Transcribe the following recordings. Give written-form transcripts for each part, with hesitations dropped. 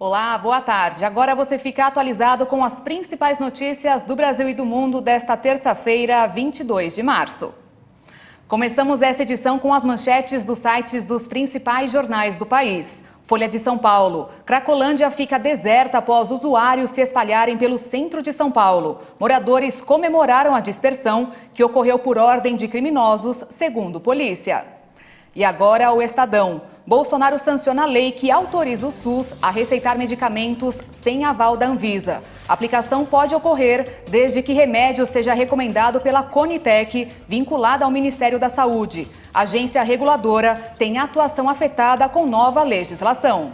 Olá, boa tarde. Agora você fica atualizado com as principais notícias do Brasil e do mundo desta terça-feira, 22 de março. Começamos essa edição com as manchetes dos sites dos principais jornais do país. Folha de São Paulo. Cracolândia fica deserta após usuários se espalharem pelo centro de São Paulo. Moradores comemoraram a dispersão, que ocorreu por ordem de criminosos, segundo polícia. E agora o Estadão. Bolsonaro sanciona a lei que autoriza o SUS a receitar medicamentos sem aval da Anvisa. A aplicação pode ocorrer desde que remédio seja recomendado pela Conitec, vinculada ao Ministério da Saúde. A agência reguladora tem atuação afetada com nova legislação.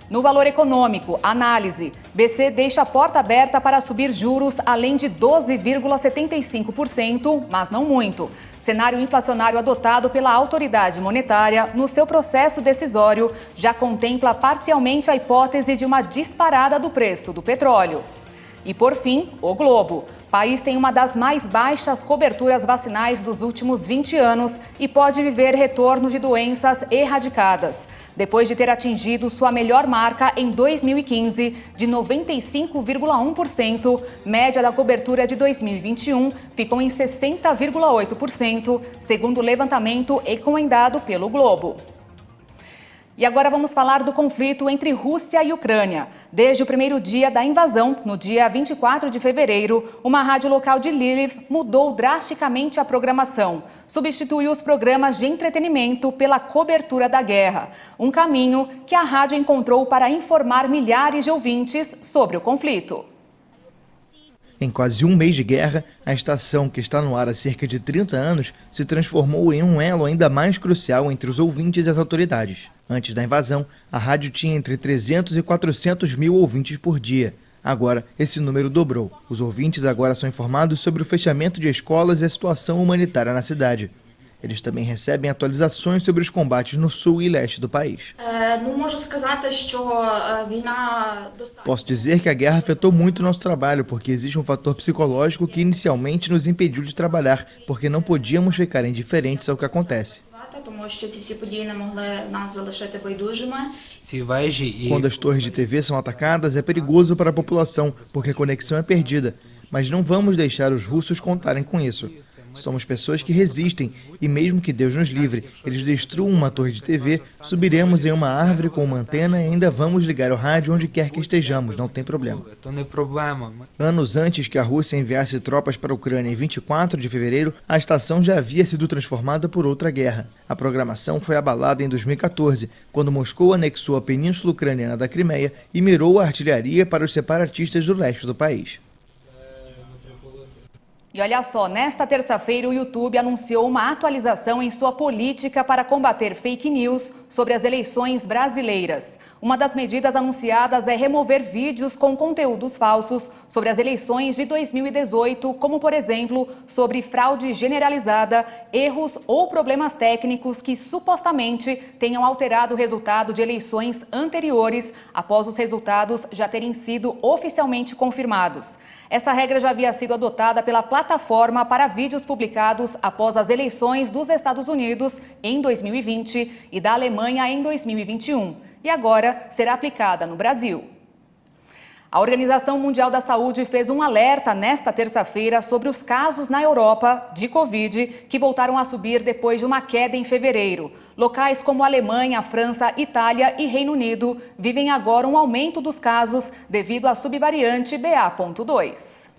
No Valor Econômico, análise. BC deixa a porta aberta para subir juros além de 12,75%, mas não muito. Cenário inflacionário adotado pela autoridade monetária no seu processo decisório já contempla parcialmente a hipótese de uma disparada do preço do petróleo. E por fim, o Globo. O país tem uma das mais baixas coberturas vacinais dos últimos 20 anos e pode viver retorno de doenças erradicadas, depois de ter atingido sua melhor marca em 2015, de 95,1%, média da cobertura de 2021 ficou em 60,8%, segundo o levantamento encomendado pelo Globo. E agora vamos falar do conflito entre Rússia e Ucrânia. Desde o primeiro dia da invasão, no dia 24 de fevereiro, uma rádio local de Lviv mudou drasticamente a programação. Substituiu os programas de entretenimento pela cobertura da guerra. Um caminho que a rádio encontrou para informar milhares de ouvintes sobre o conflito. Em quase um mês de guerra, a estação, que está no ar há cerca de 30 anos, se transformou em um elo ainda mais crucial entre os ouvintes e as autoridades. Antes da invasão, a rádio tinha entre 300 e 400 mil ouvintes por dia. Agora, esse número dobrou. Os ouvintes agora são informados sobre o fechamento de escolas e a situação humanitária na cidade. Eles também recebem atualizações sobre os combates no sul e leste do país. Posso dizer que a guerra afetou muito o nosso trabalho, porque existe um fator psicológico que inicialmente nos impediu de trabalhar, porque não podíamos ficar indiferentes ao que acontece. Quando as torres de TV são atacadas, é perigoso para a população, porque a conexão é perdida. Mas não vamos deixar os russos contarem com isso. Somos pessoas que resistem, e mesmo que Deus nos livre, eles destruam uma torre de TV, subiremos em uma árvore com uma antena e ainda vamos ligar o rádio onde quer que estejamos, não tem problema. Anos antes que a Rússia enviasse tropas para a Ucrânia em 24 de fevereiro, a estação já havia sido transformada por outra guerra. A programação foi abalada em 2014, quando Moscou anexou a península ucraniana da Crimeia e mirou a artilharia para os separatistas do leste do país. E olha só, nesta terça-feira o YouTube anunciou uma atualização em sua política para combater fake news sobre as eleições brasileiras. Uma das medidas anunciadas é remover vídeos com conteúdos falsos sobre as eleições de 2018, como, por exemplo, sobre fraude generalizada, erros ou problemas técnicos que supostamente tenham alterado o resultado de eleições anteriores após os resultados já terem sido oficialmente confirmados. Essa regra já havia sido adotada pela plataforma para vídeos publicados após as eleições dos Estados Unidos em 2020 e da Alemanha em 2021. E agora será aplicada no Brasil. A Organização Mundial da Saúde fez um alerta nesta terça-feira sobre os casos na Europa de Covid que voltaram a subir depois de uma queda em fevereiro. Locais como Alemanha, França, Itália e Reino Unido vivem agora um aumento dos casos devido à subvariante BA.2.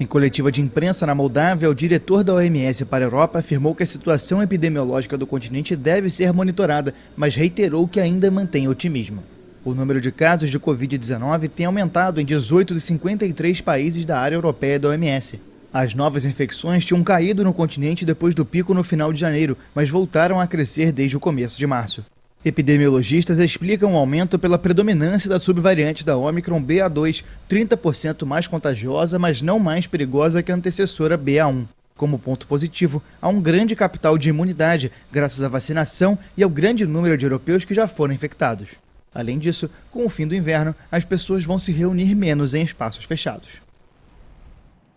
Em coletiva de imprensa na Moldávia, o diretor da OMS para a Europa afirmou que a situação epidemiológica do continente deve ser monitorada, mas reiterou que ainda mantém otimismo. O número de casos de Covid-19 tem aumentado em 18 dos 53 países da área europeia da OMS. As novas infecções tinham caído no continente depois do pico no final de janeiro, mas voltaram a crescer desde o começo de março. Epidemiologistas explicam o aumento pela predominância da subvariante da Ômicron BA2, 30% mais contagiosa, mas não mais perigosa que a antecessora BA1. Como ponto positivo, há um grande capital de imunidade, graças à vacinação e ao grande número de europeus que já foram infectados. Além disso, com o fim do inverno, as pessoas vão se reunir menos em espaços fechados.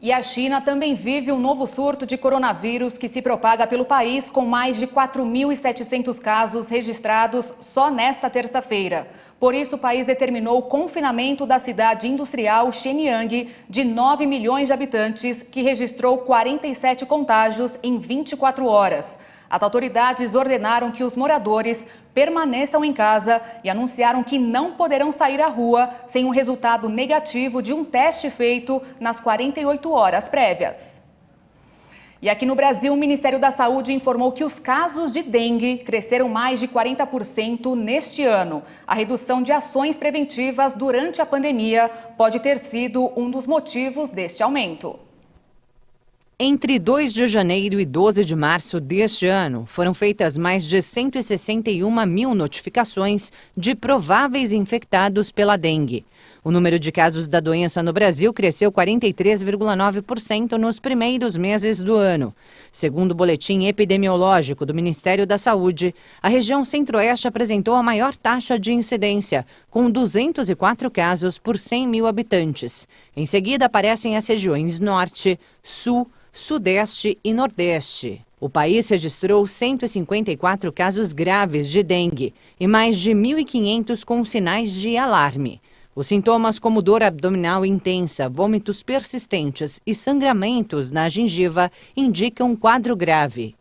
E a China também vive um novo surto de coronavírus que se propaga pelo país, com mais de 4.700 casos registrados só nesta terça-feira. Por isso, o país determinou o confinamento da cidade industrial Shenyang, de 9 milhões de habitantes, que registrou 47 contágios em 24 horas. As autoridades ordenaram que os moradores permaneçam em casa e anunciaram que não poderão sair à rua sem um resultado negativo de um teste feito nas 48 horas prévias. E aqui no Brasil, o Ministério da Saúde informou que os casos de dengue cresceram mais de 40% neste ano. A redução de ações preventivas durante a pandemia pode ter sido um dos motivos deste aumento. Entre 2 de janeiro e 12 de março deste ano, foram feitas mais de 161 mil notificações de prováveis infectados pela dengue. O número de casos da doença no Brasil cresceu 43,9% nos primeiros meses do ano. Segundo o boletim epidemiológico do Ministério da Saúde, a região Centro-Oeste apresentou a maior taxa de incidência, com 204 casos por 100 mil habitantes. Em seguida, aparecem as regiões Norte, Sul, Sudeste e Nordeste. O país registrou 154 casos graves de dengue e mais de 1.500 com sinais de alarme. Os sintomas como dor abdominal intensa, vômitos persistentes e sangramentos na gengiva indicam um quadro grave.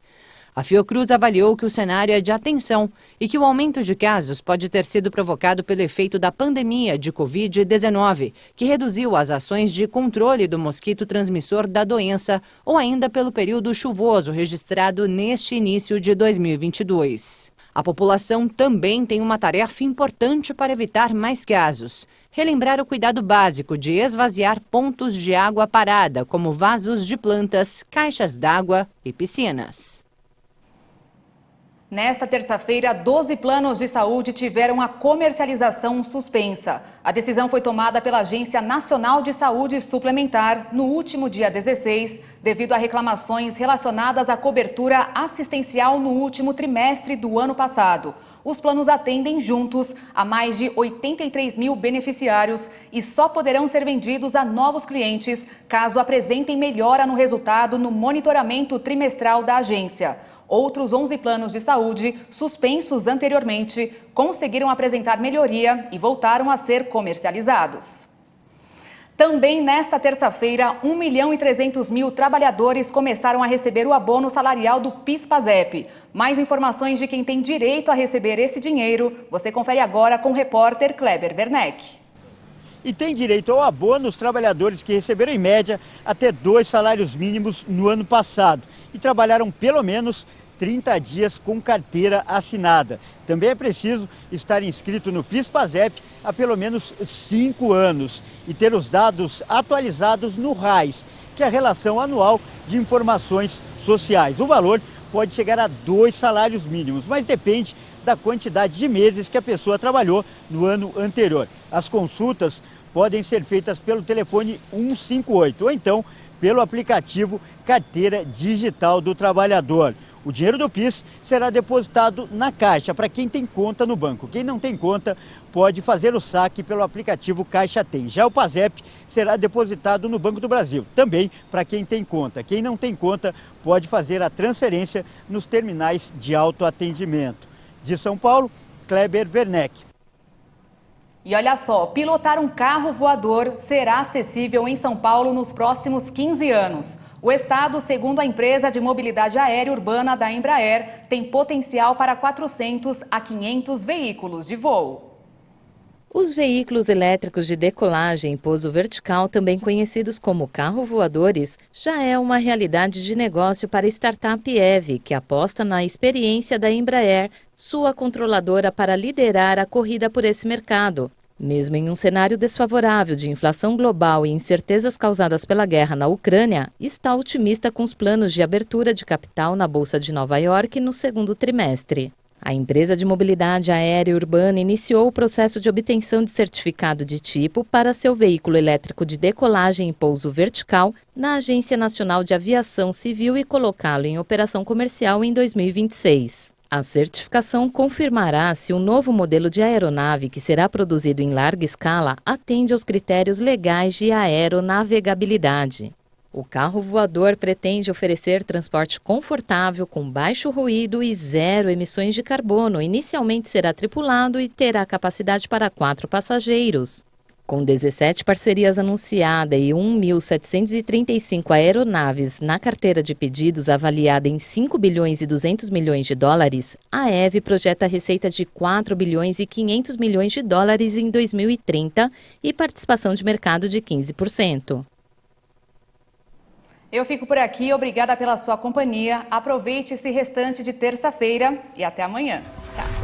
A Fiocruz avaliou que o cenário é de atenção e que o aumento de casos pode ter sido provocado pelo efeito da pandemia de Covid-19, que reduziu as ações de controle do mosquito transmissor da doença, ou ainda pelo período chuvoso registrado neste início de 2022. A população também tem uma tarefa importante para evitar mais casos: relembrar o cuidado básico de esvaziar pontos de água parada, como vasos de plantas, caixas d'água e piscinas. Nesta terça-feira, 12 planos de saúde tiveram a comercialização suspensa. A decisão foi tomada pela Agência Nacional de Saúde Suplementar no último dia 16, devido a reclamações relacionadas à cobertura assistencial no último trimestre do ano passado. Os planos atendem juntos a mais de 83 mil beneficiários e só poderão ser vendidos a novos clientes caso apresentem melhora no resultado no monitoramento trimestral da agência. Outros 11 planos de saúde, suspensos anteriormente, conseguiram apresentar melhoria e voltaram a ser comercializados. Também nesta terça-feira, 1.300.000 trabalhadores começaram a receber o abono salarial do PIS/PASEP. Mais informações de quem tem direito a receber esse dinheiro, você confere agora com o repórter Kleber Werneck. E tem direito ao abono os trabalhadores que receberam em média até 2 salários mínimos no ano passado e trabalharam pelo menos 30 dias com carteira assinada. Também é preciso estar inscrito no PIS/PASEP há pelo menos 5 anos e ter os dados atualizados no RAIS, que é a Relação Anual de Informações Sociais. O valor pode chegar a 2 salários mínimos, mas depende da quantidade de meses que a pessoa trabalhou no ano anterior. As consultas podem ser feitas pelo telefone 158 ou então pelo aplicativo Carteira Digital do Trabalhador. O dinheiro do PIS será depositado na Caixa para quem tem conta no banco. Quem não tem conta pode fazer o saque pelo aplicativo Caixa Tem. Já o PASEP será depositado no Banco do Brasil, também para quem tem conta. Quem não tem conta pode fazer a transferência nos terminais de autoatendimento. De São Paulo, Kleber Werneck. E olha só, pilotar um carro voador será acessível em São Paulo nos próximos 15 anos. O estado, segundo a empresa de mobilidade aérea urbana da Embraer, tem potencial para 400 a 500 veículos de voo. Os veículos elétricos de decolagem em pouso vertical, também conhecidos como carro voadores, já é uma realidade de negócio para a startup EVE, que aposta na experiência da Embraer, sua controladora, para liderar a corrida por esse mercado. Mesmo em um cenário desfavorável de inflação global e incertezas causadas pela guerra na Ucrânia, está otimista com os planos de abertura de capital na Bolsa de Nova York no segundo trimestre. A empresa de mobilidade aérea urbana iniciou o processo de obtenção de certificado de tipo para seu veículo elétrico de decolagem em pouso vertical na Agência Nacional de Aviação Civil e colocá-lo em operação comercial em 2026. A certificação confirmará se o novo modelo de aeronave que será produzido em larga escala atende aos critérios legais de aeronavegabilidade. O carro voador pretende oferecer transporte confortável, com baixo ruído e zero emissões de carbono. Inicialmente será tripulado e terá capacidade para 4 passageiros. Com 17 parcerias anunciadas e 1.735 aeronaves na carteira de pedidos avaliada em 5 bilhões e 200 milhões de dólares, a EVE projeta receita de 4 bilhões e 500 milhões de dólares em 2030 e participação de mercado de 15%. Eu fico por aqui, obrigada pela sua companhia. Aproveite esse restante de terça-feira e até amanhã. Tchau.